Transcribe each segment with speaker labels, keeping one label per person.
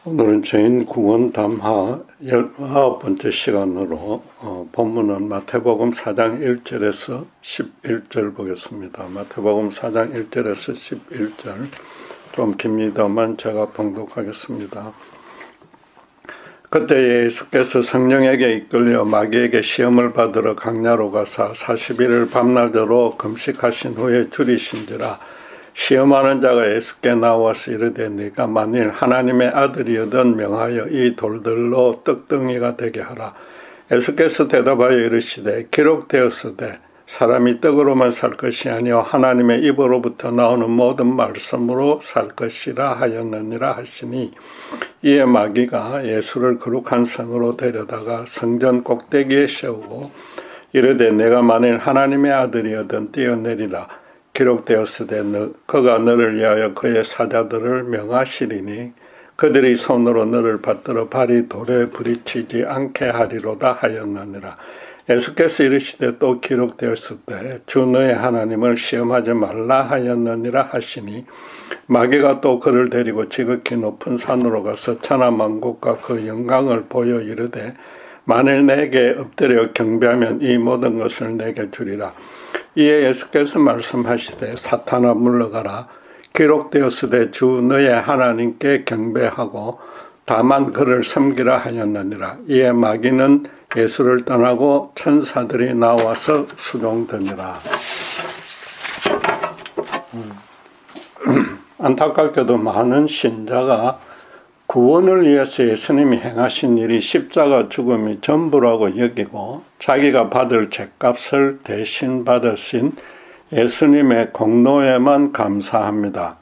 Speaker 1: 오늘은 저인 구원 담화 19번째 시간으로 본문은 마태복음 4장 1절에서 11절 보겠습니다. 마태복음 4장 1절에서 11절 좀 깁니다만 제가 봉독하겠습니다. 그때 예수께서 성령에게 이끌려 마귀에게 시험을 받으러 강야로 가사 40일을 밤낮으로 금식하신 후에 줄이신지라. 시험하는 자가 예수께 나와서 이르되 네가 만일 하나님의 아들이여든 명하여 이 돌들로 떡덩이가 되게 하라. 예수께서 대답하여 이르시되 기록되었으되 사람이 떡으로만 살 것이 아니요 하나님의 입으로부터 나오는 모든 말씀으로 살 것이라 하였느니라 하시니, 이에 마귀가 예수를 거룩한 성으로 데려다가 성전 꼭대기에 세우고 이르되 내가 만일 하나님의 아들이여든 뛰어내리라. 기록되었으되 그가 너를 위하여 그의 사자들을 명하시리니 그들이 손으로 너를 받들어 발이 돌에 부딪히지 않게 하리로다 하였느니라. 예수께서 이르시되 또 기록되었으되 주 너의 하나님을 시험하지 말라 하였느니라 하시니, 마귀가 또 그를 데리고 지극히 높은 산으로 가서 천하만국과 그 영광을 보여 이르되 만일 내게 엎드려 경배하면 이 모든 것을 내게 주리라. 이에 예수께서 말씀하시되 사탄아 물러가라. 기록되었으되 주 너의 하나님께 경배하고 다만 그를 섬기라 하였느니라. 이에 마귀는 예수를 떠나고 천사들이 나와서 수종되니라. 안타깝게도 많은 신자가 구원을 위해서 예수님이 행하신 일이 십자가 죽음이 전부라고 여기고 자기가 받을 죗값을 대신 받으신 예수님의 공로에만 감사합니다.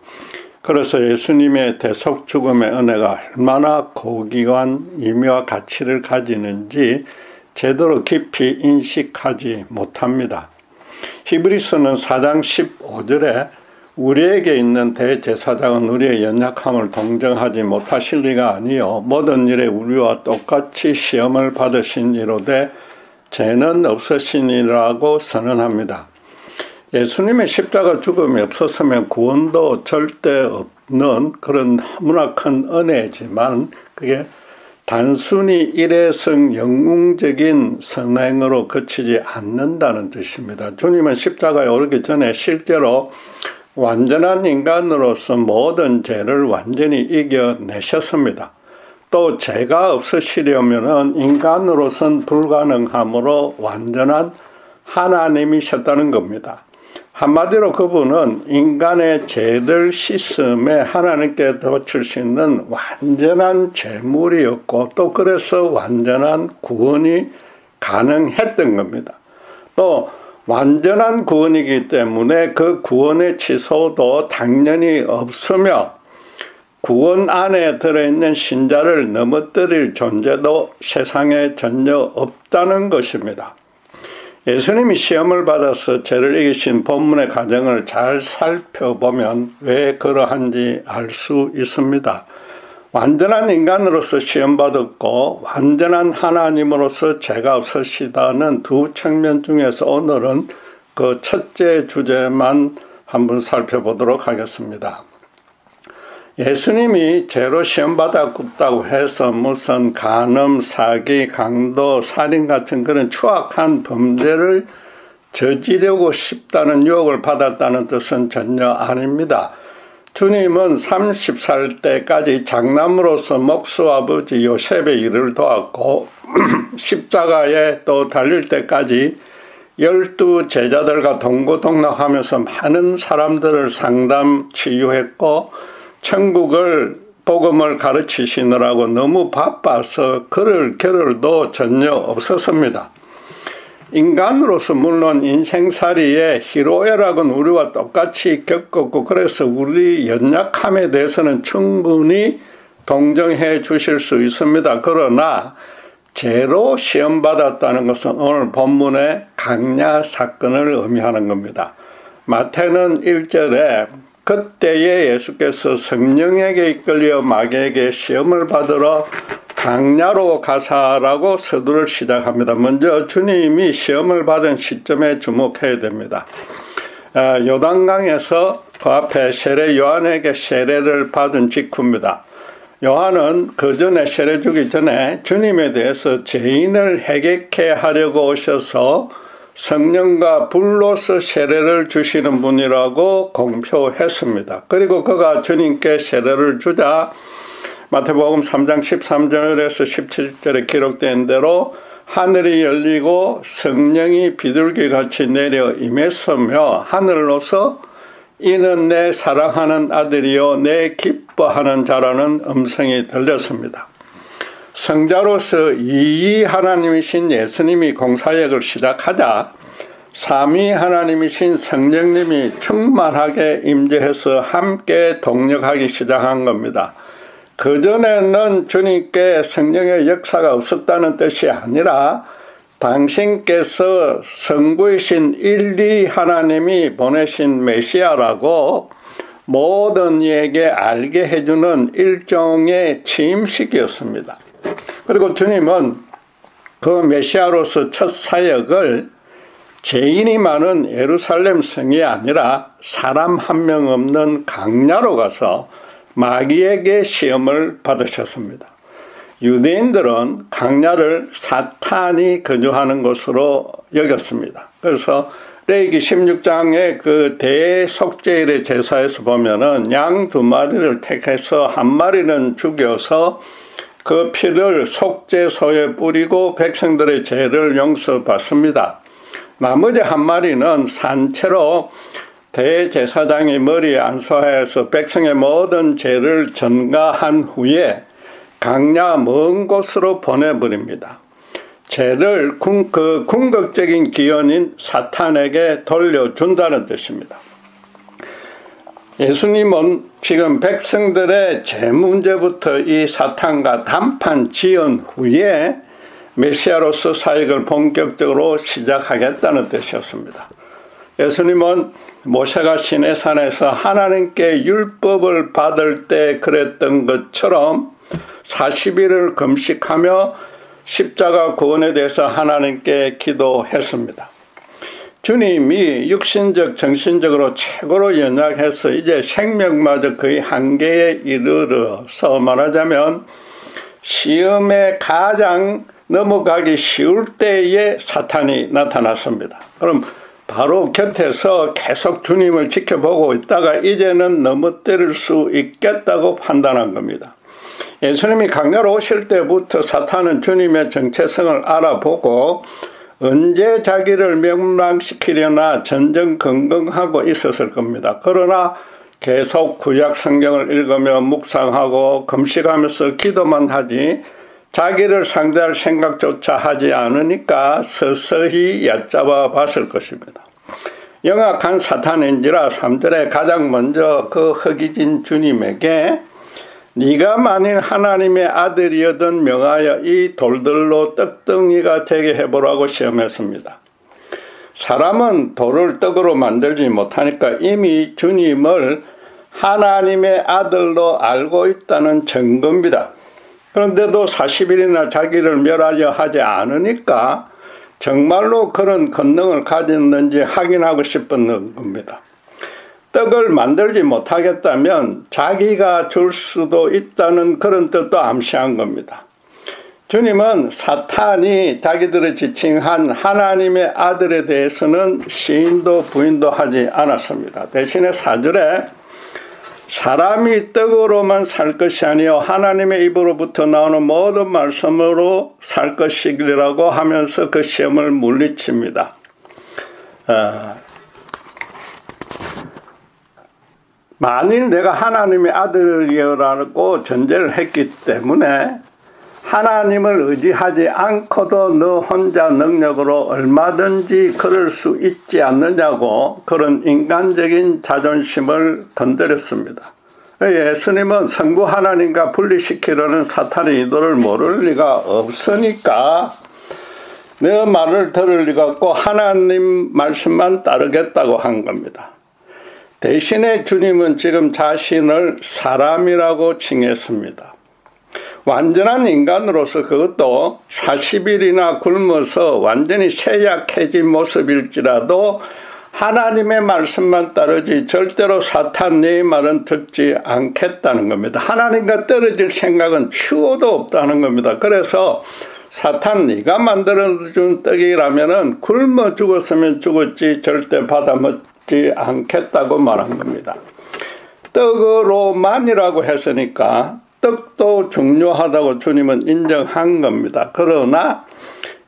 Speaker 1: 그래서 예수님의 대속 죽음의 은혜가 얼마나 고귀한 의미와 가치를 가지는지 제대로 깊이 인식하지 못합니다. 히브리서는 4장 15절에 우리에게 있는 대제사장은 우리의 연약함을 동정하지 못하실 리가 아니요 모든 일에 우리와 똑같이 시험을 받으신 이로되 죄는 없으시니라고 선언합니다. 예수님의 십자가 죽음이 없었으면 구원도 절대 없는 그런 너무나 큰 은혜지만 그게 단순히 일회성 영웅적인 선행으로 그치지 않는다는 뜻입니다. 주님은 십자가에 오르기 전에 실제로 완전한 인간으로서 모든 죄를 완전히 이겨내셨습니다. 또 죄가 없으시려면 인간으로선 불가능하므로 완전한 하나님이셨다는 겁니다. 한마디로 그분은 인간의 죄를 씻음에 하나님께 바칠 수 있는 완전한 제물이었고 또 그래서 완전한 구원이 가능했던 겁니다. 또 완전한 구원이기 때문에 그 구원의 취소도 당연히 없으며 구원 안에 들어있는 신자를 넘어뜨릴 존재도 세상에 전혀 없다는 것입니다. 예수님이 시험을 받아서 죄를 이기신 본문의 과정을 잘 살펴보면 왜 그러한지 알 수 있습니다. 완전한 인간으로서 시험받았고 완전한 하나님으로서 죄가 없으시다는 두 측면 중에서 오늘은 그 첫째 주제만 한번 살펴보도록 하겠습니다. 예수님이 죄로 시험받았다고 해서 무슨 간음, 사기, 강도, 살인 같은 그런 추악한 범죄를 저지르고 싶다는 유혹을 받았다는 뜻은 전혀 아닙니다. 주님은 30살 때까지 장남으로서 목수 아버지 요셉의 일을 도왔고 십자가에 또 달릴 때까지 12 제자들과 동고동락하면서 많은 사람들을 상담 치유했고 천국을 복음을 가르치시느라고 너무 바빠서 그럴 겨를도 전혀 없었습니다. 인간으로서 물론 인생살이에 희로애락은 우리와 똑같이 겪었고 그래서 우리 연약함에 대해서는 충분히 동정해 주실 수 있습니다. 그러나 죄로 시험받았다는 것은 오늘 본문의 강야 사건을 의미하는 겁니다. 마태는 1절에 그때에 예수께서 성령에게 이끌려 마귀에게 시험을 받으러 강야로 가사라고 서두를 시작합니다. 먼저 주님이 시험을 받은 시점에 주목해야 됩니다. 요단강에서 그 앞에 세례 요한에게 세례를 받은 직후입니다. 요한은 그 전에 세례 주기 전에 주님에 대해서 죄인을 해결케 하려고 오셔서 성령과 불로서 세례를 주시는 분이라고 공표했습니다. 그리고 그가 주님께 세례를 주자 마태복음 3장 13절에서 17절에 기록된 대로 하늘이 열리고 성령이 비둘기같이 내려 임했으며 하늘로서 이는 내 사랑하는 아들이요 내 기뻐하는 자라는 음성이 들렸습니다. 성자로서 이위 하나님이신 예수님이 공사역을 시작하자 삼위 하나님이신 성령님이 충만하게 임재해서 함께 동력하기 시작한 겁니다. 그전에는 주님께 성령의 역사가 없었다는 뜻이 아니라 당신께서 성부이신 일위 하나님이 보내신 메시아라고 모든 이에게 알게 해주는 일종의 취임식이었습니다. 그리고 주님은 그 메시아로서 첫 사역을 죄인이 많은 예루살렘 성이 아니라 사람 한 명 없는 강야로 가서 마귀에게 시험을 받으셨습니다. 유대인들은 강야를 사탄이 거주하는 곳으로 여겼습니다. 그래서 레위기 16장의 그 대속죄일의 제사에서 보면은 양 2마리를 택해서 1마리는 죽여서 그 피를 속죄소에 뿌리고 백성들의 죄를 용서받습니다. 나머지 1마리는 산채로 대제사장의 머리에 안수하여서 백성의 모든 죄를 전가한 후에 강야 먼 곳으로 보내버립니다. 죄를 그 궁극적인 기원인 사탄에게 돌려준다는 뜻입니다. 예수님은 지금 백성들의 죄 문제부터 이 사탄과 단판 지은 후에 메시아로서 사역을 본격적으로 시작하겠다는 뜻이었습니다. 예수님은 모세가 시내산에서 하나님께 율법을 받을 때 그랬던 것처럼 40일을 금식하며 십자가 구원에 대해서 하나님께 기도했습니다. 주님이 육신적 정신적으로 최고로 연약해서 이제 생명마저 거의 한계에 이르러서 말하자면 시험에 가장 넘어가기 쉬울 때에 사탄이 나타났습니다. 그럼 바로 곁에서 계속 주님을 지켜보고 있다가 이제는 넘어뜨릴 수 있겠다고 판단한 겁니다. 예수님이 강야로 오실 때부터 사탄은 주님의 정체성을 알아보고 언제 자기를 멸망시키려나 전전긍긍하고 있었을 겁니다. 그러나 계속 구약 성경을 읽으며 묵상하고 금식하면서 기도만 하지 자기를 상대할 생각조차 하지 않으니까 서서히 얕잡아 봤을 것입니다. 영악한 사탄인지라 3절에 가장 먼저 그 허기진 주님에게 네가 만일 하나님의 아들이여든 명하여 이 돌들로 떡덩이가 되게 해보라고 시험했습니다. 사람은 돌을 떡으로 만들지 못하니까 이미 주님을 하나님의 아들로 알고 있다는 증거입니다. 그런데도 40일이나 자기를 멸하려 하지 않으니까 정말로 그런 권능을 가졌는지 확인하고 싶었던 겁니다. 떡을 만들지 못하겠다면 자기가 줄 수도 있다는 그런 뜻도 암시한 겁니다. 주님은 사탄이 자기들을 지칭한 하나님의 아들에 대해서는 시인도 부인도 하지 않았습니다. 대신에 4절에 사람이 떡으로만 살 것이 아니요 하나님의 입으로부터 나오는 모든 말씀으로 살 것이라고 하면서 그 시험을 물리칩니다. 만일 내가 하나님의 아들이라고 전제를 했기 때문에 하나님을 의지하지 않고도 너 혼자 능력으로 얼마든지 그럴 수 있지 않느냐고 그런 인간적인 자존심을 건드렸습니다. 예수님은 성부 하나님과 분리시키려는 사탄의 의도를 모를 리가 없으니까 내 말을 들을 리가 없고 하나님 말씀만 따르겠다고 한 겁니다. 대신에 주님은 지금 자신을 사람이라고 칭했습니다. 완전한 인간으로서 그것도 40일이나 굶어서 완전히 쇠약해진 모습일지라도 하나님의 말씀만 따르지 절대로 사탄 네 말은 듣지 않겠다는 겁니다. 하나님과 떨어질 생각은 추호도 없다는 겁니다. 그래서 사탄 네가 만들어준 떡이라면은 굶어 죽었으면 죽었지 절대 받아 먹지 않겠다고 말한 겁니다. 떡으로만이라고 했으니까 떡도 중요하다고 주님은 인정한 겁니다. 그러나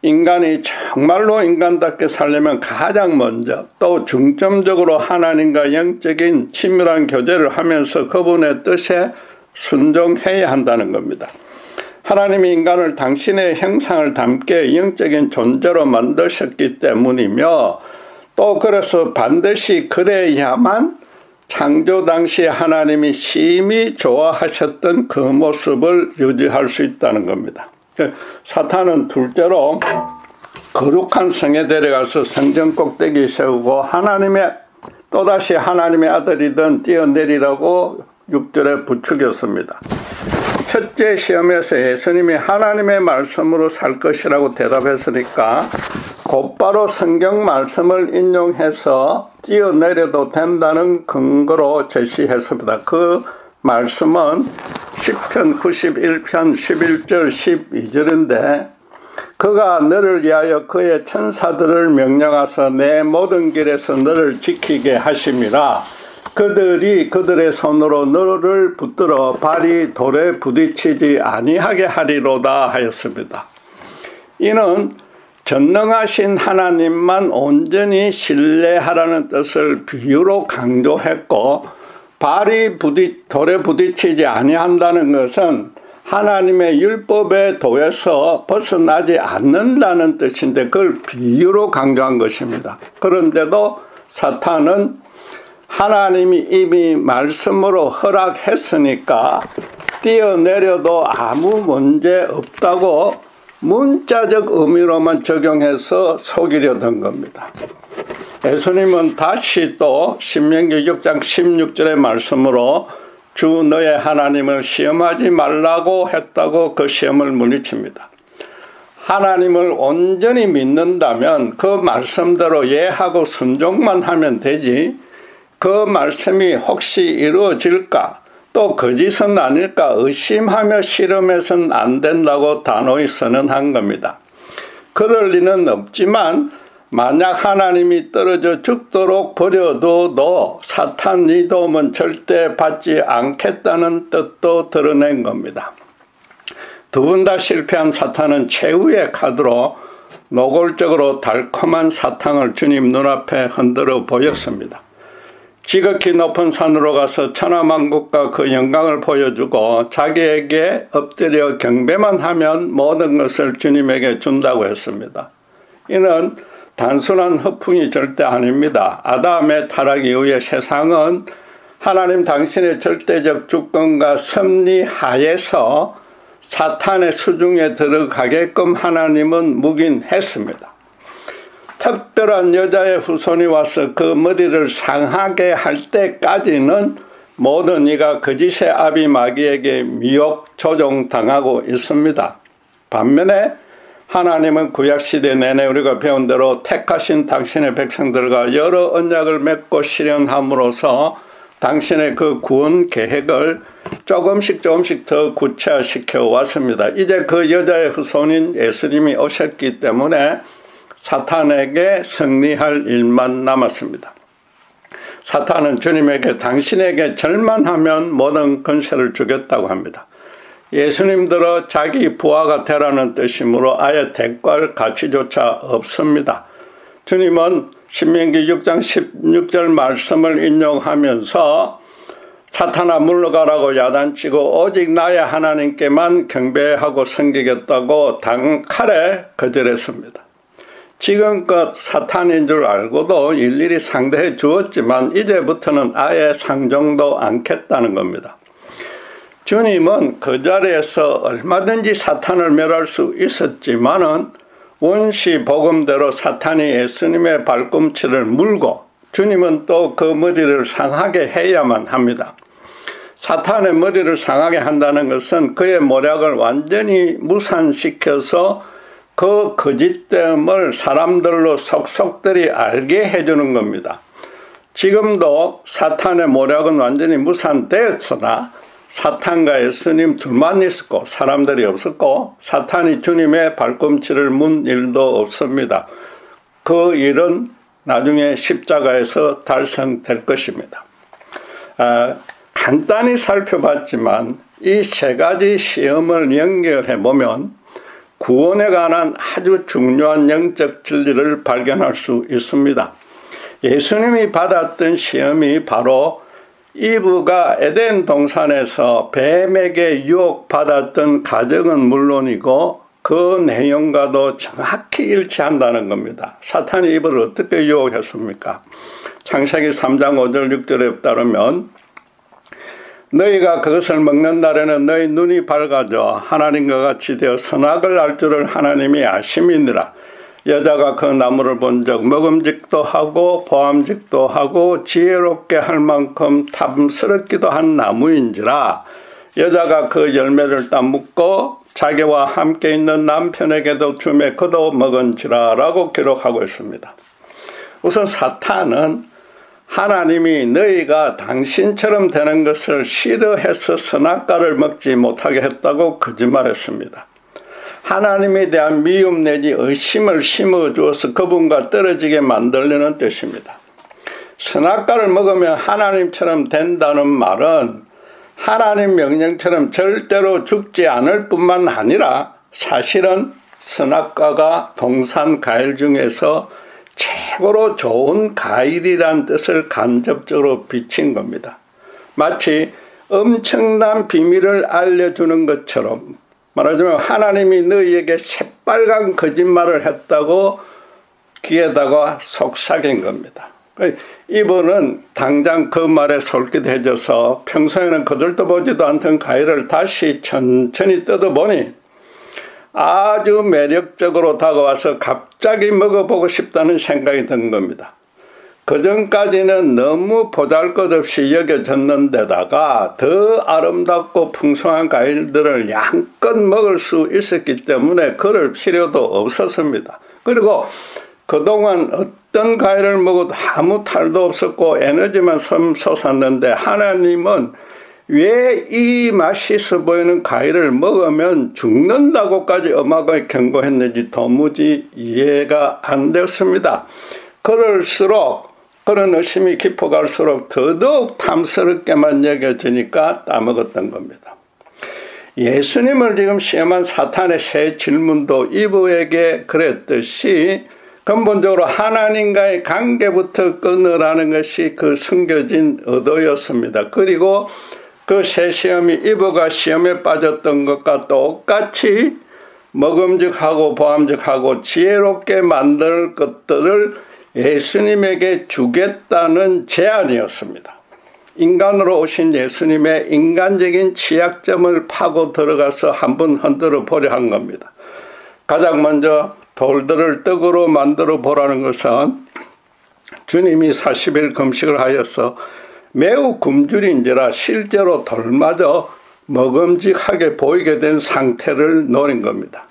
Speaker 1: 인간이 정말로 인간답게 살려면 가장 먼저 또 중점적으로 하나님과 영적인 친밀한 교제를 하면서 그분의 뜻에 순종해야 한다는 겁니다. 하나님이 인간을 당신의 형상을 담게 영적인 존재로 만드셨기 때문이며 또 그래서 반드시 그래야만 창조 당시 하나님이 심히 좋아하셨던 그 모습을 유지할 수 있다는 겁니다. 사탄은 둘째로 거룩한 성에 데려가서 성전 꼭대기 세우고 또다시 하나님의 아들이든 뛰어내리라고 6절에 부추겼습니다. 첫째 시험에서 예수님이 하나님의 말씀으로 살 것이라고 대답했으니까 곧바로 성경 말씀을 인용해서 뛰어내려도 된다는 근거로 제시했습니다. 그 말씀은 시편 91편 11절 12절인데 그가 너를 위하여 그의 천사들을 명령하사 내 모든 길에서 너를 지키게 하심이라. 그들이 그들의 손으로 너를 붙들어 발이 돌에 부딪히지 아니하게 하리로다 하였습니다. 이는 전능하신 하나님만 온전히 신뢰하라는 뜻을 비유로 강조했고 발이 돌에 부딪히지 아니한다는 것은 하나님의 율법의 도에서 벗어나지 않는다는 뜻인데 그걸 비유로 강조한 것입니다. 그런데도 사탄은 하나님이 이미 말씀으로 허락했으니까 뛰어내려도 아무 문제 없다고 문자적 의미로만 적용해서 속이려던 겁니다. 예수님은 다시 또 신명기 6장 16절의 말씀으로 주 너의 하나님을 시험하지 말라고 했다고 그 시험을 물리칩니다. 하나님을 온전히 믿는다면 그 말씀대로 예하고 순종만 하면 되지 그 말씀이 혹시 이루어질까 또 거짓은 아닐까 의심하며 실험해서는 안 된다고 단호히 선언한 겁니다. 그럴 리는 없지만 만약 하나님이 떨어져 죽도록 버려둬도 사탄 네 도움은 절대 받지 않겠다는 뜻도 드러낸 겁니다. 두 분 다 실패한 사탄은 최후의 카드로 노골적으로 달콤한 사탕을 주님 눈앞에 흔들어 보였습니다. 지극히 높은 산으로 가서 천하만국과 그 영광을 보여주고 자기에게 엎드려 경배만 하면 모든 것을 주님에게 준다고 했습니다. 이는 단순한 허풍이 절대 아닙니다. 아담의 타락 이후에 세상은 하나님 당신의 절대적 주권과 섭리 하에서 사탄의 수중에 들어가게끔 하나님은 묵인했습니다. 특별한 여자의 후손이 와서 그 머리를 상하게 할 때까지는 모든 이가 거짓의 아비 마귀에게 미혹 조종당하고 있습니다. 반면에 하나님은 구약시대 내내 우리가 배운 대로 택하신 당신의 백성들과 여러 언약을 맺고 실현함으로써 당신의 그 구원 계획을 조금씩 더 구체화시켜 왔습니다. 이제 그 여자의 후손인 예수님이 오셨기 때문에 사탄에게 승리할 일만 남았습니다. 사탄은 주님에게 당신에게 절만하면 모든 권세를 주겠다고 합니다. 예수님들은 자기 부하가 되라는 뜻이므로 아예 대꾸할 가치조차 없습니다. 주님은 신명기 6장 16절 말씀을 인용하면서 사탄아 물러가라고 야단치고 오직 나의 하나님께만 경배하고 섬기겠다고 단칼에 거절했습니다. 지금껏 사탄인 줄 알고도 일일이 상대해 주었지만 이제부터는 아예 상종도 않겠다는 겁니다. 주님은 그 자리에서 얼마든지 사탄을 멸할 수 있었지만은 원시 복음대로 사탄이 예수님의 발꿈치를 물고 주님은 또 그 머리를 상하게 해야만 합니다. 사탄의 머리를 상하게 한다는 것은 그의 모략을 완전히 무산시켜서 그 거짓됨을 사람들로 속속들이 알게 해주는 겁니다. 지금도 사탄의 모략은 완전히 무산되었으나 사탄과 예수님 둘만 있었고 사람들이 없었고 사탄이 주님의 발꿈치를 문 일도 없습니다. 그 일은 나중에 십자가에서 달성될 것입니다. 간단히 살펴봤지만 이 세 가지 시험을 연결해 보면 구원에 관한 아주 중요한 영적 진리를 발견할 수 있습니다. 예수님이 받았던 시험이 바로 이브가 에덴 동산에서 뱀에게 유혹받았던 과정은 물론이고 그 내용과도 정확히 일치한다는 겁니다. 사탄이 이브를 어떻게 유혹했습니까? 창세기 3장 5절 6절에 따르면 너희가 그것을 먹는 날에는 너희 눈이 밝아져 하나님과 같이 되어 선악을 알 줄을 하나님이 아심이니라. 여자가 그 나무를 본 적 먹음직도 하고 보암직도 하고 지혜롭게 할 만큼 탐스럽기도 한 나무인지라. 여자가 그 열매를 따먹고 자기와 함께 있는 남편에게도 주매 그도 먹은지라 라고 기록하고 있습니다. 우선 사탄은 하나님이 너희가 당신처럼 되는 것을 싫어해서 선악과를 먹지 못하게 했다고 거짓말했습니다. 하나님에 대한 미움 내지 의심을 심어주어서 그분과 떨어지게 만들려는 뜻입니다. 선악과를 먹으면 하나님처럼 된다는 말은 하나님 명령처럼 절대로 죽지 않을 뿐만 아니라 사실은 선악과가 동산 과일 중에서 최고로 좋은 과일이란 뜻을 간접적으로 비친 겁니다. 마치 엄청난 비밀을 알려주는 것처럼 말하자면 하나님이 너희에게 새빨간 거짓말을 했다고 귀에다가 속삭인 겁니다. 이분은 당장 그 말에 솔깃해져서 평소에는 거들떠 보지도 않던 과일을 다시 천천히 뜯어보니 아주 매력적으로 다가와서 갑자기 먹어보고 싶다는 생각이 든 겁니다. 그전까지는 너무 보잘것없이 여겨졌는데다가 더 아름답고 풍성한 과일들을 양껏 먹을 수 있었기 때문에 그럴 필요도 없었습니다. 그리고 그동안 어떤 과일을 먹어도 아무 탈도 없었고 에너지만 솟았는데 하나님은 왜 이 맛있어 보이는 과일을 먹으면 죽는다고까지 엄하게 경고했는지 도무지 이해가 안 됐습니다. 그럴수록 그런 의심이 깊어갈수록 더더욱 탐스럽게만 여겨지니까 따먹었던 겁니다. 예수님을 지금 시험한 사탄의 세 질문도 이브에게 그랬듯이 근본적으로 하나님과의 관계부터 끊으라는 것이 그 숨겨진 의도였습니다. 그리고 그 세 시험이 이브가 시험에 빠졌던 것과 똑같이 먹음직하고 보암직하고 지혜롭게 만들 것들을 예수님에게 주겠다는 제안이었습니다. 인간으로 오신 예수님의 인간적인 취약점을 파고 들어가서 한번 흔들어 보려 한 겁니다. 가장 먼저 돌들을 떡으로 만들어 보라는 것은 주님이 40일 금식을 하여서 매우 굶주린지라 실제로 돌마저 먹음직하게 보이게 된 상태를 노린 겁니다.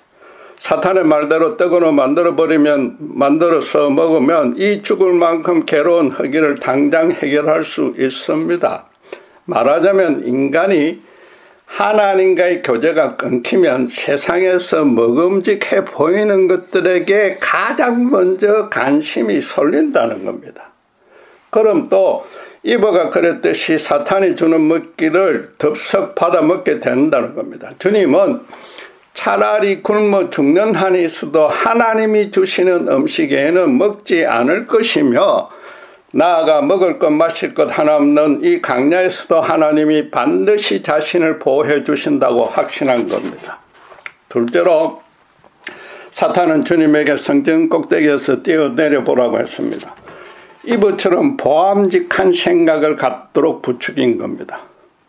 Speaker 1: 사탄의 말대로 떡으로 만들어서 먹으면 이 죽을 만큼 괴로운 허기를 당장 해결할 수 있습니다. 말하자면 인간이 하나님과의 교제가 끊기면 세상에서 먹음직해 보이는 것들에게 가장 먼저 관심이 쏠린다는 겁니다. 그럼 또 이브가 그랬듯이 사탄이 주는 먹기를 덥석 받아 먹게 된다는 겁니다. 주님은 차라리 굶어 죽는 한이 있어도 하나님이 주시는 음식에는 먹지 않을 것이며 나아가 먹을 것 마실 것 하나 없는 이 광야에서도 하나님이 반드시 자신을 보호해 주신다고 확신한 겁니다. 둘째로 사탄은 주님에게 성전 꼭대기에서 뛰어내려 보라고 했습니다. 이브처럼 보암직한 생각을 갖도록 부추긴 겁니다.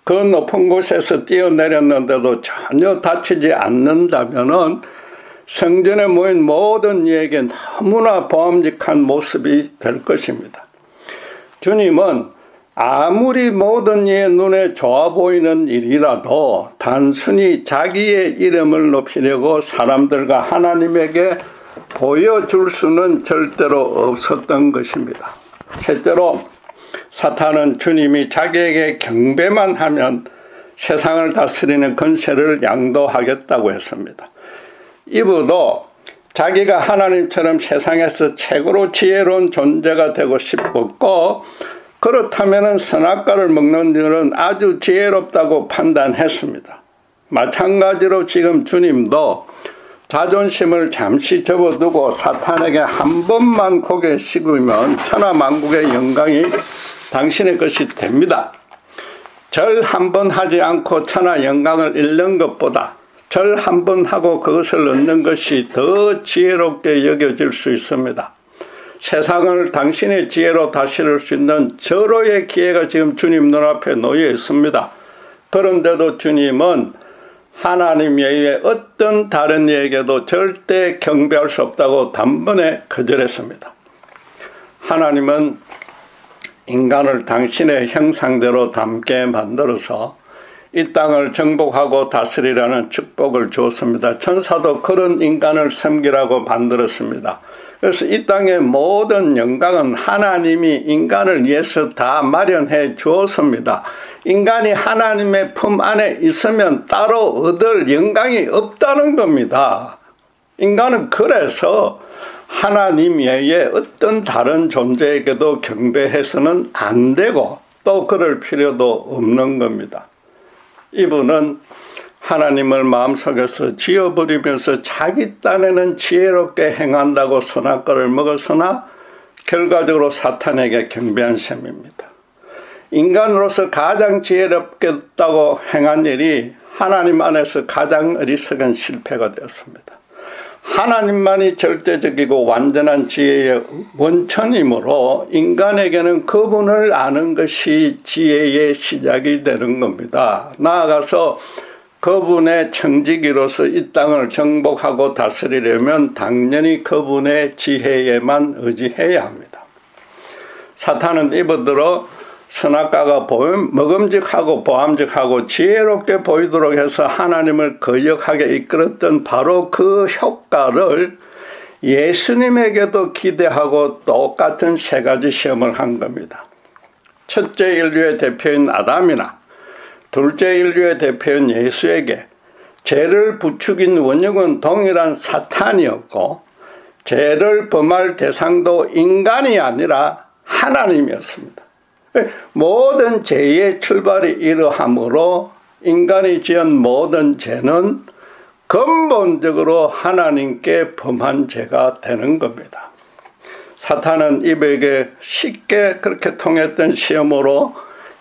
Speaker 1: 그 높은 곳에서 뛰어내렸는데도 전혀 다치지 않는다면은 성전에 모인 모든 이에게 너무나 보암직한 모습이 될 것입니다. 주님은 아무리 모든 이의 눈에 좋아 보이는 일이라도 단순히 자기의 이름을 높이려고 사람들과 하나님에게 보여줄 수는 절대로 없었던 것입니다. 실제로 사탄은 주님이 자기에게 경배만 하면 세상을 다스리는 권세를 양도하겠다고 했습니다. 이브도 자기가 하나님처럼 세상에서 최고로 지혜로운 존재가 되고 싶었고, 그렇다면 선악과를 먹는 일은 아주 지혜롭다고 판단했습니다. 마찬가지로 지금 주님도 자존심을 잠시 접어두고 사탄에게 한 번만 고개 숙이면 천하만국의 영광이 당신의 것이 됩니다. 절 한 번 하지 않고 천하 영광을 잃는 것보다 절 한 번 하고 그것을 얻는 것이 더 지혜롭게 여겨질 수 있습니다. 세상을 당신의 지혜로 다스릴 수 있는 절호의 기회가 지금 주님 눈앞에 놓여 있습니다. 그런데도 주님은 하나님 외에 어떤 다른 이에게도 절대 경배할 수 없다고 단번에 거절했습니다. 하나님은 인간을 당신의 형상대로 닮게 만들어서 이 땅을 정복하고 다스리라는 축복을 주었습니다. 천사도 그런 인간을 섬기라고 만들었습니다. 그래서 이 땅의 모든 영광은 하나님이 인간을 위해서 다 마련해 주었습니다. 인간이 하나님의 품 안에 있으면 따로 얻을 영광이 없다는 겁니다. 인간은 그래서 하나님 외에 어떤 다른 존재에게도 경배해서는 안 되고 또 그럴 필요도 없는 겁니다. 이분은 하나님을 마음속에서 지어버리면서 자기 딴에는 지혜롭게 행한다고 선악과를 먹었으나 결과적으로 사탄에게 경배한 셈입니다. 인간으로서 가장 지혜롭겠다고 행한 일이 하나님 안에서 가장 어리석은 실패가 되었습니다. 하나님만이 절대적이고 완전한 지혜의 원천이므로 인간에게는 그분을 아는 것이 지혜의 시작이 되는 겁니다. 나아가서 그분의 청지기로서 이 땅을 정복하고 다스리려면 당연히 그분의 지혜에만 의지해야 합니다. 사탄은 입어들어 선악과가 먹음직하고 보암직하고 지혜롭게 보이도록 해서 하나님을 거역하게 이끌었던 바로 그 효과를 예수님에게도 기대하고 똑같은 세 가지 시험을 한 겁니다. 첫째 인류의 대표인 아담이나 둘째 인류의 대표인 예수에게 죄를 부추긴 원흉은 동일한 사탄이었고 죄를 범할 대상도 인간이 아니라 하나님이었습니다. 모든 죄의 출발이 이러하므로 인간이 지은 모든 죄는 근본적으로 하나님께 범한 죄가 되는 겁니다. 사탄은 이에게 쉽게 그렇게 통했던 시험으로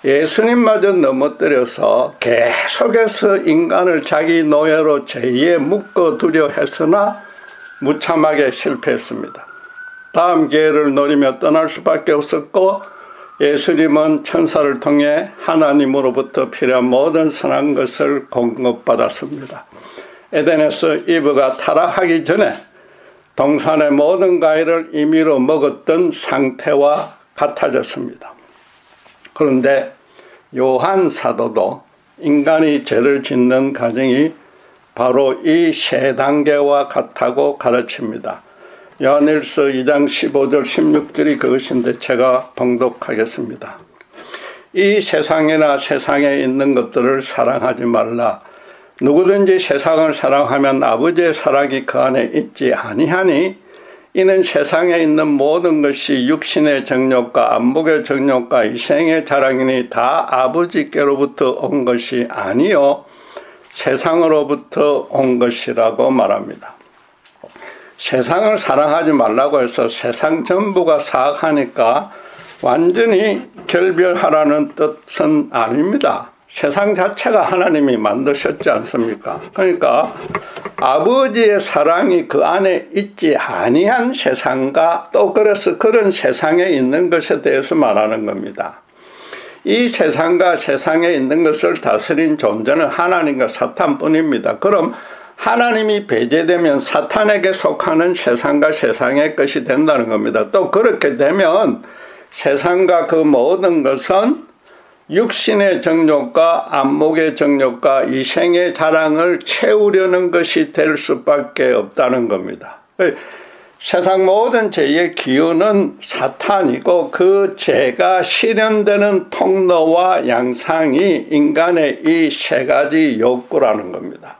Speaker 1: 예수님마저 넘어뜨려서 계속해서 인간을 자기 노예로 죄에 묶어두려 했으나 무참하게 실패했습니다. 다음 기회를 노리며 떠날 수밖에 없었고 예수님은 천사를 통해 하나님으로부터 필요한 모든 선한 것을 공급받았습니다. 에덴에서 이브가 타락하기 전에 동산의 모든 과일을 임의로 먹었던 상태와 같아졌습니다. 그런데 요한 사도도 인간이 죄를 짓는 과정이 바로 이 세 단계와 같다고 가르칩니다. 요한일서 2장 15절 16절이 그것인데 제가 봉독하겠습니다. 이 세상이나 세상에 있는 것들을 사랑하지 말라. 누구든지 세상을 사랑하면 아버지의 사랑이 그 안에 있지 아니하니 이는 세상에 있는 모든 것이 육신의 정욕과 안목의 정욕과 이생의 자랑이니 다 아버지께로부터 온 것이 아니요 세상으로부터 온 것이라고 말합니다. 세상을 사랑하지 말라고 해서 세상 전부가 사악하니까 완전히 결별하라는 뜻은 아닙니다. 세상 자체가 하나님이 만드셨지 않습니까? 그러니까 아버지의 사랑이 그 안에 있지 아니한 세상과 또 그래서 그런 세상에 있는 것에 대해서 말하는 겁니다. 이 세상과 세상에 있는 것을 다스린 존재는 하나님과 사탄뿐입니다. 그럼 하나님이 배제되면 사탄에게 속하는 세상과 세상의 것이 된다는 겁니다. 또 그렇게 되면 세상과 그 모든 것은 육신의 정욕과 안목의 정욕과 이생의 자랑을 채우려는 것이 될 수밖에 없다는 겁니다. 세상 모든 죄의 기운은 사탄이고 그 죄가 실현되는 통로와 양상이 인간의 이 세 가지 욕구라는 겁니다.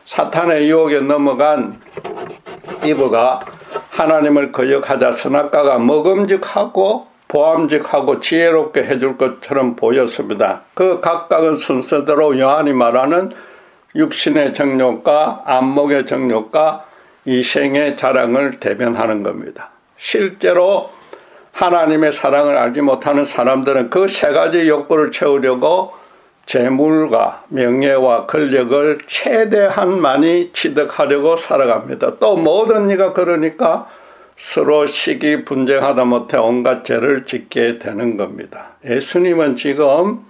Speaker 1: 사탄의 유혹에 넘어간 이브가 하나님을 거역하자 선악과가 먹음직하고 보암직하고 지혜롭게 해줄 것처럼 보였습니다. 그 각각은 순서대로 요한이 말하는 육신의 정욕과 안목의 정욕과 이생의 자랑을 대변하는 겁니다. 실제로 하나님의 사랑을 알지 못하는 사람들은 그 세 가지 욕구를 채우려고 재물과 명예와 권력을 최대한 많이 취득하려고 살아갑니다. 또 모든 이가 그러니까 서로 시기 분쟁하다 못해 온갖 죄를 짓게 되는 겁니다. 예수님은 지금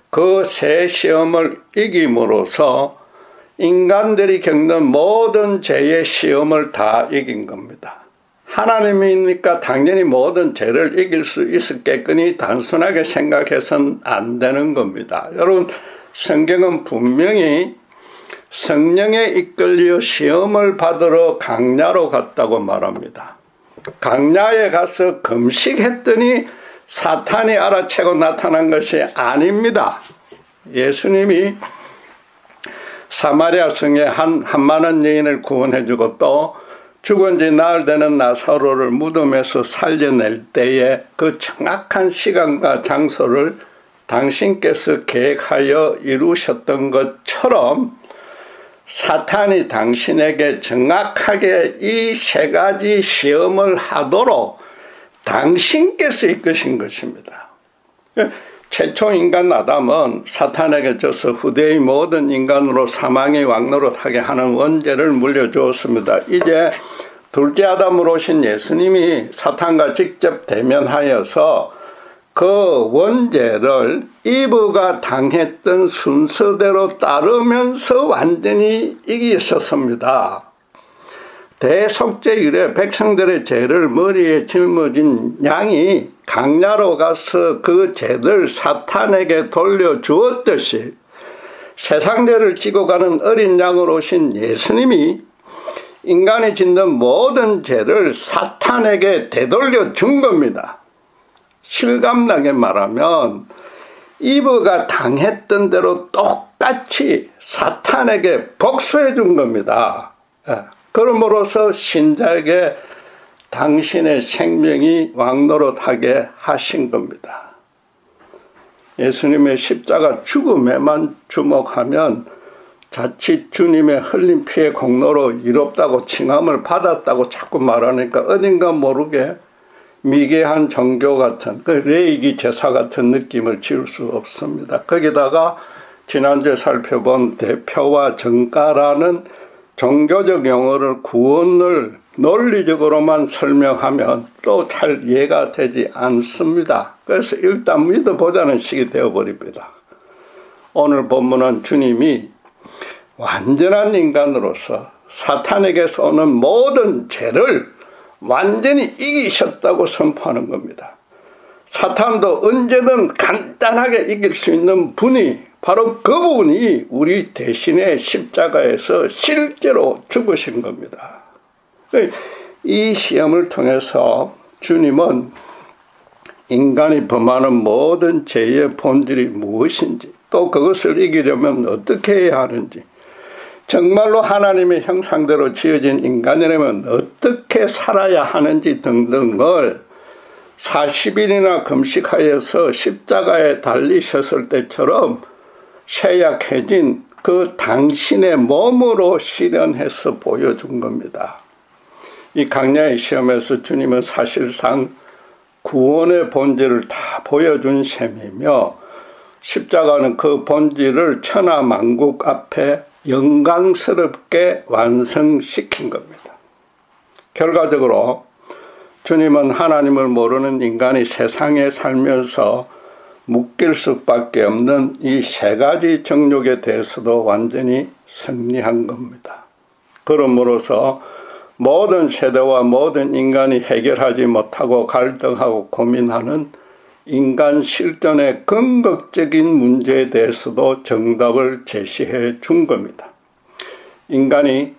Speaker 1: 그 세 시험을 이김으로써 인간들이 겪는 모든 죄의 시험을 다 이긴 겁니다. 하나님이니까 당연히 모든 죄를 이길 수 있었겠거니 단순하게 생각해서는 안 되는 겁니다. 여러분, 성경은 분명히 성령에 이끌려 시험을 받으러 강야로 갔다고 말합니다. 강야에 가서 금식했더니 사탄이 알아채고 나타난 것이 아닙니다. 예수님이 사마리아 성에 한 한만한 여인을 구원해주고 또 죽은 지 나흘 되는 나사로를 무덤에서 살려낼 때에 그 정확한 시간과 장소를 당신께서 계획하여 이루셨던 것처럼 사탄이 당신에게 정확하게 이 세 가지 시험을 하도록 당신께서 이끄신 것입니다. 최초 인간 아담은 사탄에게 져서 후대의 모든 인간으로 사망의 왕노릇하게 하는 원죄를 물려주었습니다. 이제 둘째 아담으로 오신 예수님이 사탄과 직접 대면하여서 그 원죄를 이브가 당했던 순서대로 따르면서 완전히 이기셨습니다. 대속죄 이래 백성들의 죄를 머리에 짊어진 양이 강야로 가서 그 죄를 사탄에게 돌려주었듯이 세상 죄를 지고 가는 어린 양으로 오신 예수님이 인간이 짓는 모든 죄를 사탄에게 되돌려 준 겁니다. 실감나게 말하면 이브가 당했던 대로 똑같이 사탄에게 복수해 준 겁니다. 그러므로서 신자에게 당신의 생명이 왕노릇하게 하신 겁니다. 예수님의 십자가 죽음에만 주목하면 자칫 주님의 흘린 피의 공로로 이롭다고 칭함을 받았다고 자꾸 말하니까 어딘가 모르게 미개한 종교 같은 그 레이기 제사 같은 느낌을 지울 수 없습니다. 거기다가 지난주에 살펴본 대표와 정가라는 종교적 용어를 구원을 논리적으로만 설명하면 또 잘 이해가 되지 않습니다. 그래서 일단 믿어보자는 식이 되어버립니다. 오늘 본문은 주님이 완전한 인간으로서 사탄에게서 오는 모든 죄를 완전히 이기셨다고 선포하는 겁니다. 사탄도 언제든 간단하게 이길 수 있는 분이 바로 그분이 우리 대신에 십자가에서 실제로 죽으신 겁니다. 이 시험을 통해서 주님은 인간이 범하는 모든 죄의 본질이 무엇인지 또 그것을 이기려면 어떻게 해야 하는지 정말로 하나님의 형상대로 지어진 인간이라면 어떻게 살아야 하는지 등등을 40일이나 금식하여서 십자가에 달리셨을 때처럼 쇠약해진 그 당신의 몸으로 실현해서 보여준 겁니다. 이 강야의 시험에서 주님은 사실상 구원의 본질을 다 보여준 셈이며 십자가는 그 본질을 천하만국 앞에 영광스럽게 완성시킨 겁니다. 결과적으로 주님은 하나님을 모르는 인간이 세상에 살면서 묶일 수밖에 없는 이 세 가지 정욕에 대해서도 완전히 승리한 겁니다. 그러므로서 모든 세대와 모든 인간이 해결하지 못하고 갈등하고 고민하는 인간 실존의 근본적인 문제에 대해서도 정답을 제시해 준 겁니다. 인간이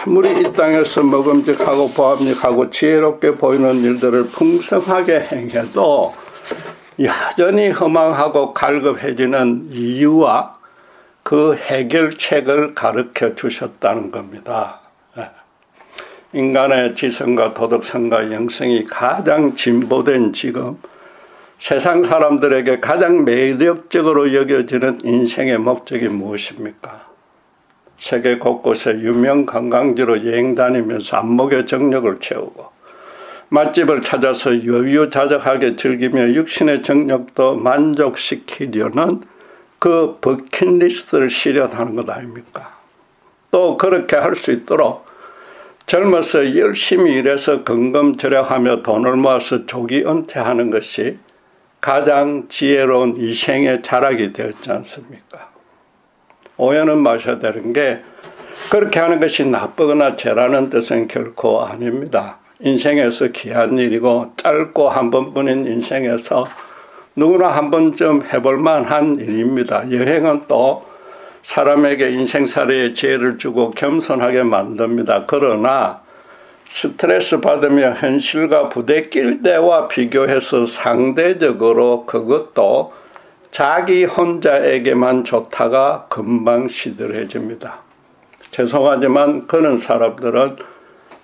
Speaker 1: 아무리 이 땅에서 먹음직하고 보암직하고 지혜롭게 보이는 일들을 풍성하게 행해도 여전히 허망하고 갈급해지는 이유와 그 해결책을 가르쳐 주셨다는 겁니다. 인간의 지성과 도덕성과 영성이 가장 진보된 지금 세상 사람들에게 가장 매력적으로 여겨지는 인생의 목적이 무엇입니까? 세계 곳곳에 유명 관광지로 여행 다니면서 안목의 정력을 채우고 맛집을 찾아서 유유자적하게 즐기며 육신의 정력도 만족시키려는 그 버킷리스트를 실현하는 것 아닙니까? 또 그렇게 할 수 있도록 젊어서 열심히 일해서 건검절약하며 돈을 모아서 조기 은퇴하는 것이 가장 지혜로운 이 생의 자락이 되었지 않습니까? 오해는 마셔야 되는 게 그렇게 하는 것이 나쁘거나 죄라는 뜻은 결코 아닙니다. 인생에서 귀한 일이고 짧고 한 번뿐인 인생에서 누구나 한 번쯤 해볼 만한 일입니다. 여행은 또 사람에게 인생살이의 지혜를 주고 겸손하게 만듭니다. 그러나 스트레스 받으며 현실과 부대낄 때와 비교해서 상대적으로 그것도 자기 혼자에게만 좋다가 금방 시들해집니다. 죄송하지만 그런 사람들은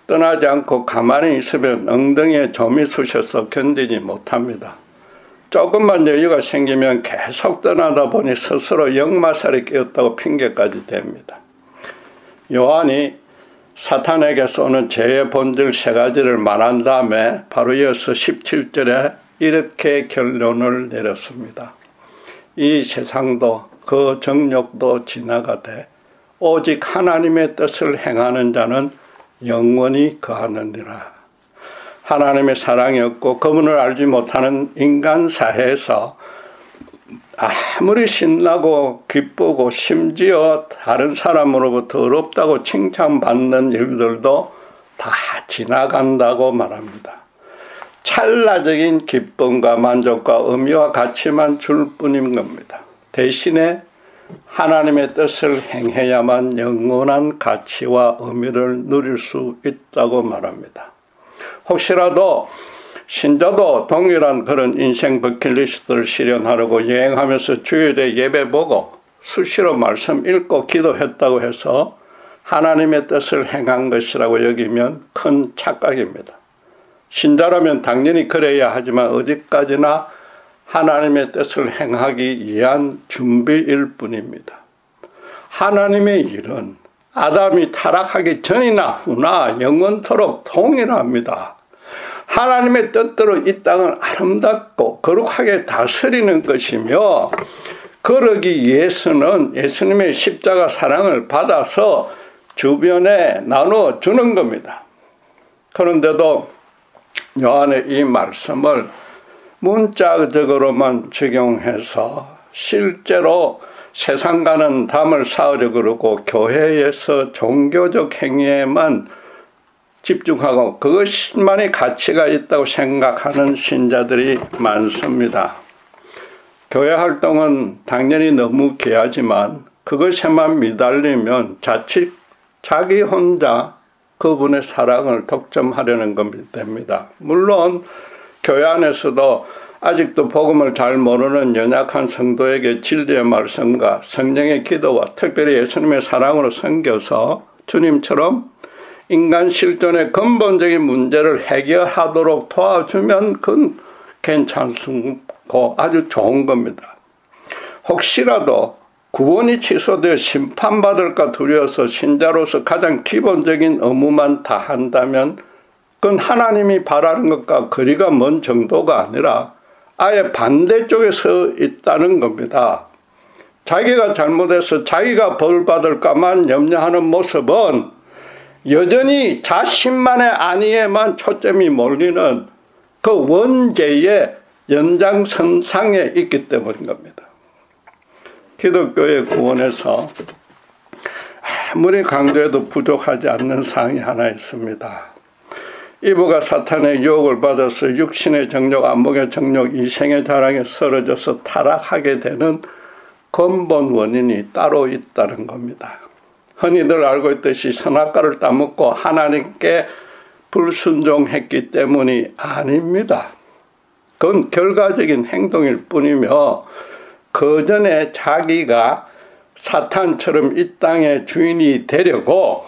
Speaker 1: 떠나지 않고 가만히 있으면 엉덩이에 점이 쑤셔서 견디지 못합니다. 조금만 여유가 생기면 계속 떠나다 보니 스스로 역마살이 끼었다고 핑계까지 댑니다. 요한이 사탄에게 쏘는 죄의 본질 세 가지를 말한 다음에 바로 이어서 17절에 이렇게 결론을 내렸습니다. 이 세상도 그 정욕도 지나가되 오직 하나님의 뜻을 행하는 자는 영원히 거하느니라. 하나님의 사랑이 없고 그분을 알지 못하는 인간 사회에서 아무리 신나고 기쁘고 심지어 다른 사람으로부터 어렵다고 칭찬받는 일들도 다 지나간다고 말합니다. 찰나적인 기쁨과 만족과 의미와 가치만 줄 뿐인 겁니다. 대신에 하나님의 뜻을 행해야만 영원한 가치와 의미를 누릴 수 있다고 말합니다. 혹시라도 신자도 동일한 그런 인생 버킷리스트를 실현하려고 여행하면서 주일에 예배 보고 수시로 말씀 읽고 기도했다고 해서 하나님의 뜻을 행한 것이라고 여기면 큰 착각입니다. 신자라면 당연히 그래야 하지만 어디까지나 하나님의 뜻을 행하기 위한 준비일 뿐입니다. 하나님의 일은 아담이 타락하기 전이나 후나 영원토록 동일합니다. 하나님의 뜻대로 이 땅을 아름답고 거룩하게 다스리는 것이며 그러기 위해서는 예수님의 십자가 사랑을 받아서 주변에 나눠주는 겁니다. 그런데도 요한의 이 말씀을 문자적으로만 적용해서 실제로 세상과는 담을 쌓으려고 그러고 교회에서 종교적 행위에만 집중하고 그것만이 가치가 있다고 생각하는 신자들이 많습니다. 교회 활동은 당연히 너무 귀하지만 그것에만 미달리면 자칫 자기 혼자 그분의 사랑을 독점하려는 겁니다. 물론 교회 안에서도 아직도 복음을 잘 모르는 연약한 성도에게 진리의 말씀과 성령의 기도와 특별히 예수님의 사랑으로 섬겨서 주님처럼 인간 실존의 근본적인 문제를 해결하도록 도와주면 그건 괜찮고 아주 좋은 겁니다. 혹시라도 구원이 취소되어 심판받을까 두려워서 신자로서 가장 기본적인 의무만 다 한다면 그건 하나님이 바라는 것과 거리가 먼 정도가 아니라 아예 반대쪽에 서 있다는 겁니다. 자기가 잘못해서 자기가 벌 받을까만 염려하는 모습은 여전히 자신만의 안위에만 초점이 몰리는 그 원죄의 연장선상에 있기 때문인 겁니다. 기독교의 구원에서 아무리 강조해도 부족하지 않는 사항이 하나 있습니다. 이브가 사탄의 유혹을 받아서 육신의 정욕, 안목의 정욕, 이생의 자랑에 쓰러져서 타락하게 되는 근본 원인이 따로 있다는 겁니다. 흔히들 알고 있듯이 선악과를 따먹고 하나님께 불순종했기 때문이 아닙니다. 그건 결과적인 행동일 뿐이며 그 전에 자기가 사탄처럼 이 땅의 주인이 되려고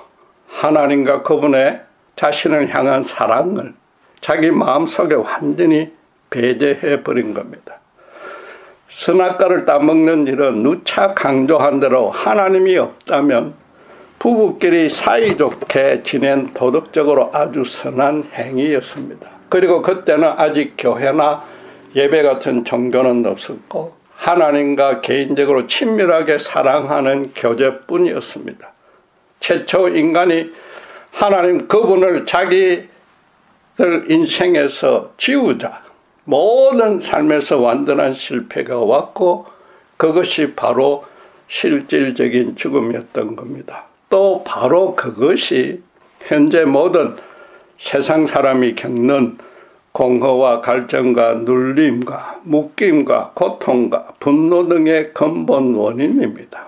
Speaker 1: 하나님과 그분의 자신을 향한 사랑을 자기 마음속에 완전히 배제해버린 겁니다. 선악과를 따먹는 일은 누차 강조한 대로 하나님이 없다면 부부끼리 사이좋게 지낸 도덕적으로 아주 선한 행위였습니다. 그리고 그때는 아직 교회나 예배 같은 종교는 없었고 하나님과 개인적으로 친밀하게 사랑하는 교제뿐이었습니다. 최초 인간이 하나님 그분을 자기들 인생에서 지우자 모든 삶에서 완전한 실패가 왔고 그것이 바로 실질적인 죽음이었던 겁니다. 또 바로 그것이 현재 모든 세상 사람이 겪는 공허와 갈증과 눌림과 묶임과 고통과 분노 등의 근본 원인입니다.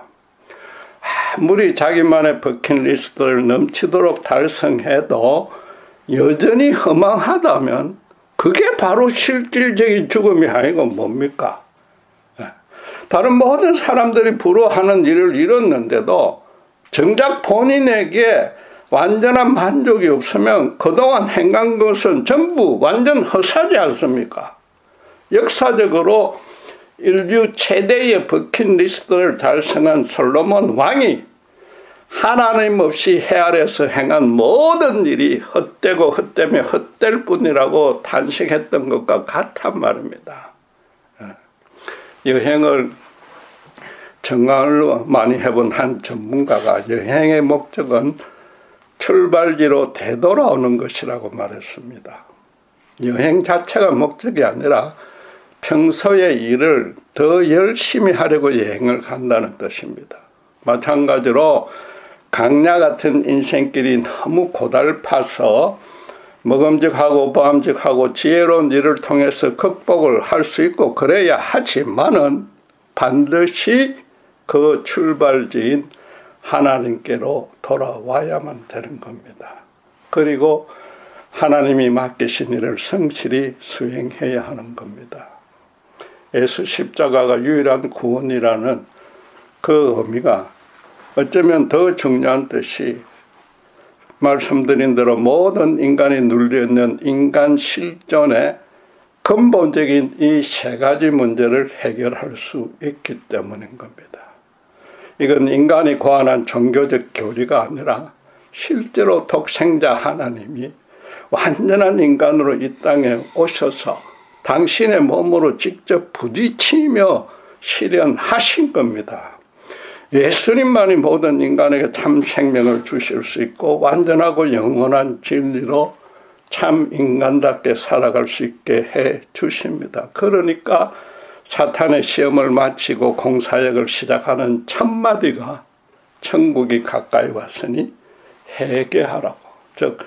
Speaker 1: 아무리 자기만의 버킷리스트를 넘치도록 달성해도 여전히 허망하다면 그게 바로 실질적인 죽음이 아니고 뭡니까? 다른 모든 사람들이 부러워하는 일을 이뤘는데도 정작 본인에게 완전한 만족이 없으면 그동안 행한 것은 전부 완전 헛사지 않습니까? 역사적으로 인류 최대의 버킷리스트를 달성한 솔로몬 왕이 하나님 없이 해 아래에서 행한 모든 일이 헛되고 헛되며 헛될 뿐이라고 탄식했던 것과 같단 말입니다. 여행을 정말로 많이 해본 한 전문가가 여행의 목적은 출발지로 되돌아오는 것이라고 말했습니다. 여행 자체가 목적이 아니라 평소의 일을 더 열심히 하려고 여행을 간다는 뜻입니다. 마찬가지로 강야 같은 인생길이 너무 고달파서 먹음직하고 보암직하고 지혜로운 일을 통해서 극복을 할 수 있고 그래야 하지만은 반드시 그 출발지인 하나님께로 돌아와야만 되는 겁니다. 그리고 하나님이 맡기신 일을 성실히 수행해야 하는 겁니다. 예수 십자가가 유일한 구원이라는 그 의미가 어쩌면 더 중요한 뜻이 말씀드린 대로 모든 인간이 눌려있는 인간 실존의 근본적인 이 세 가지 문제를 해결할 수 있기 때문인 겁니다. 이건 인간이 고안한 종교적 교리가 아니라 실제로 독생자 하나님이 완전한 인간으로 이 땅에 오셔서 당신의 몸으로 직접 부딪히며 실현하신 겁니다. 예수님만이 모든 인간에게 참 생명을 주실 수 있고 완전하고 영원한 진리로 참 인간답게 살아갈 수 있게 해 주십니다. 그러니까 사탄의 시험을 마치고 공사역을 시작하는 첫마디가 천국이 가까이 왔으니 회개하라고, 즉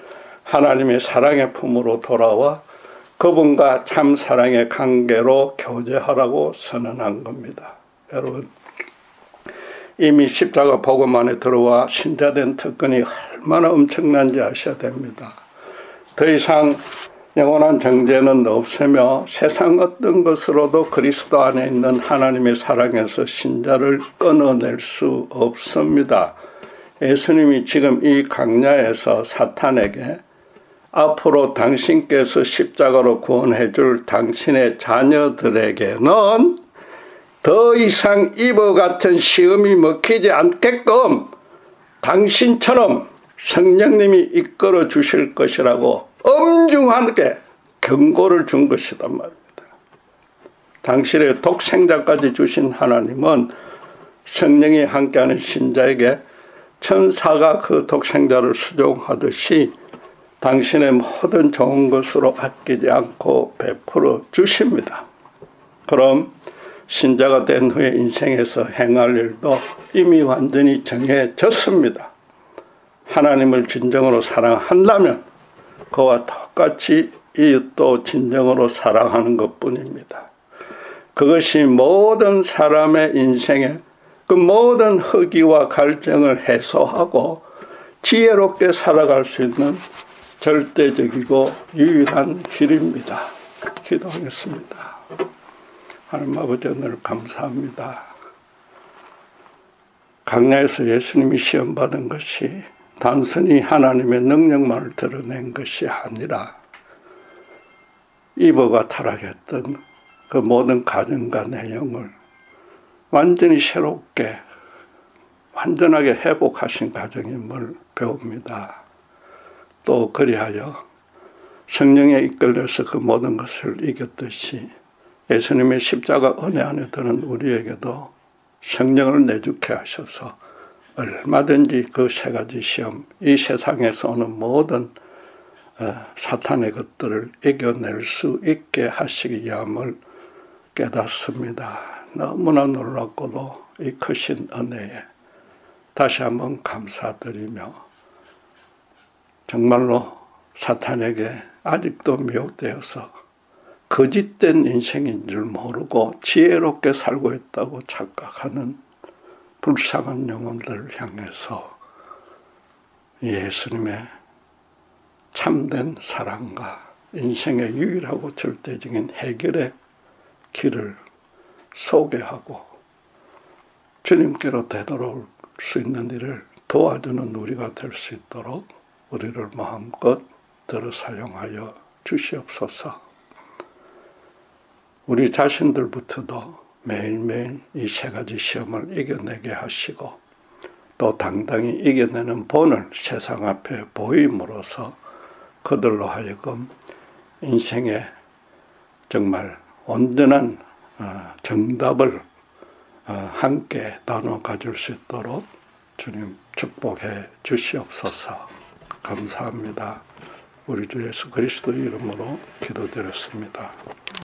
Speaker 1: 하나님의 사랑의 품으로 돌아와 그분과 참 사랑의 관계로 교제하라고 선언한 겁니다. 여러분, 이미 십자가 복음 안에 들어와 신자된 특권이 얼마나 엄청난지 아셔야 됩니다. 더 이상 영원한 정죄는 없으며 세상 어떤 것으로도 그리스도 안에 있는 하나님의 사랑에서 신자를 끊어낼 수 없습니다. 예수님이 지금 이 강야에서 사탄에게 앞으로 당신께서 십자가로 구원해 줄 당신의 자녀들에게는 더 이상 이와 같은 시험이 먹히지 않게끔 당신처럼 성령님이 이끌어 주실 것이라고 엄중하게 경고를 준 것이란 말입니다. 당신의 독생자까지 주신 하나님은 성령이 함께하는 신자에게 천사가 그 독생자를 수종하듯이 당신의 모든 좋은 것으로 아끼지 않고 베풀어 주십니다. 그럼 신자가 된 후에 인생에서 행할 일도 이미 완전히 정해졌습니다. 하나님을 진정으로 사랑한다면 그와 똑같이 이웃도 진정으로 사랑하는 것뿐입니다. 그것이 모든 사람의 인생에 그 모든 허기와 갈증을 해소하고 지혜롭게 살아갈 수 있는 절대적이고 유일한 길입니다. 기도하겠습니다. 하나님 아버지, 오늘 감사합니다. 광야에서 예수님이 시험받은 것이 단순히 하나님의 능력만을 드러낸 것이 아니라 이브가 타락했던 그 모든 가정과 내용을 완전히 새롭게 완전하게 회복하신 가정임을 배웁니다. 또 그리하여 성령에 이끌려서 그 모든 것을 이겼듯이 예수님의 십자가 은혜 안에 드는 우리에게도 성령을 내주게 하셔서 얼마든지 그 세 가지 시험, 이 세상에서 오는 모든 사탄의 것들을 이겨낼 수 있게 하시기 위함을 깨닫습니다. 너무나 놀랍고도 이 크신 은혜에 다시 한번 감사드리며 정말로 사탄에게 아직도 미혹되어서 거짓된 인생인 줄 모르고 지혜롭게 살고 있다고 착각하는 불쌍한 영혼들을 향해서 예수님의 참된 사랑과 인생의 유일하고 절대적인 해결의 길을 소개하고 주님께로 되돌아올 수 있는 일을 도와주는 우리가 될 수 있도록 우리를 마음껏 들어 사용하여 주시옵소서. 우리 자신들부터도 매일매일 이 세 가지 시험을 이겨내게 하시고 또 당당히 이겨내는 본을 세상 앞에 보임으로써 그들로 하여금 인생의 정말 온전한 정답을 함께 나눠 가질 수 있도록 주님 축복해 주시옵소서. 감사합니다. 우리 주 예수 그리스도 이름으로 기도드렸습니다.